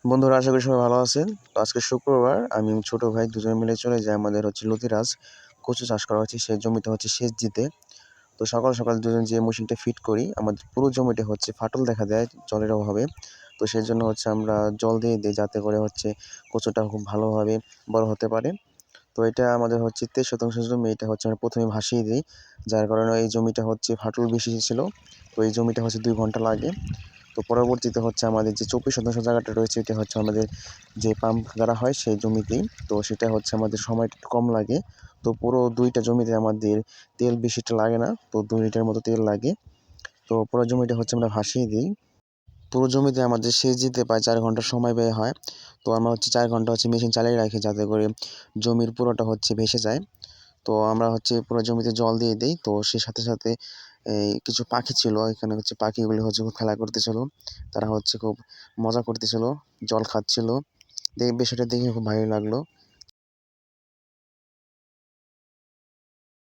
বন্ধুরা, আশা করি সবাই ভালো আছেন। তো আজকে শুক্রবার আমি ছোট ভাই দুজন মিলে চলে যাই আমাদের লতিরাজ কচু চাষ করা হচ্ছে সেই জমিতে সেচ দিতে। তো সকাল সকাল দুজন যে মেশিনটা ফিট করি, আমাদের পুরো জমিতে ফাটল দেখা দেয় জলের অভাবে। তো সেই জন্য আমরা জল দিয়ে দিই যাতে করে কচুটা খুব ভালোভাবে বড় হতে পারে। তো এটা আমাদের 23 শতাংশ জমি, এটা আমরা প্রথমে ভাসিয়ে দিই, যার কারণে এই জমিটা ফাটল বেশি ছিল। তো এই জমিটা 2 ঘন্টা লাগে। তো পরবর্তীতে আমাদের যে 24 শতাংশ জায়গাটা রয়েছে, এটা আমাদের যে পাম্প দ্বারা হয় সেই জমিতেই। তো সেটা আমাদের সময়টা একটু কম লাগে। তো পুরো 2টা জমিতে আমাদের তেল বেশিটা লাগে না, তো 2 লিটার মতো তেল লাগে। তো পুরো জমিটা আমরা ভাসিয়ে দিই। পুরো জমিতে আমাদের সেচ দিতে প্রায় 4 ঘন্টা সময় ব্যয় হয়। তো আমরা 4 ঘন্টা মেশিন চালিয়ে রাখি যাতে করে জমির পুরোটা ভেসে যায়। তো আমরা পুরো জমিতে জল দিয়ে দিই। তো সেই সাথে সাথে এই কিছু পাখি ছিল এখানে, পাখিগুলি খুব খেলা করতেছিল। তারা খুব মজা করতেছিল, জল খাচ্ছিল। বিষয়টা দেখে খুব ভালো লাগলো।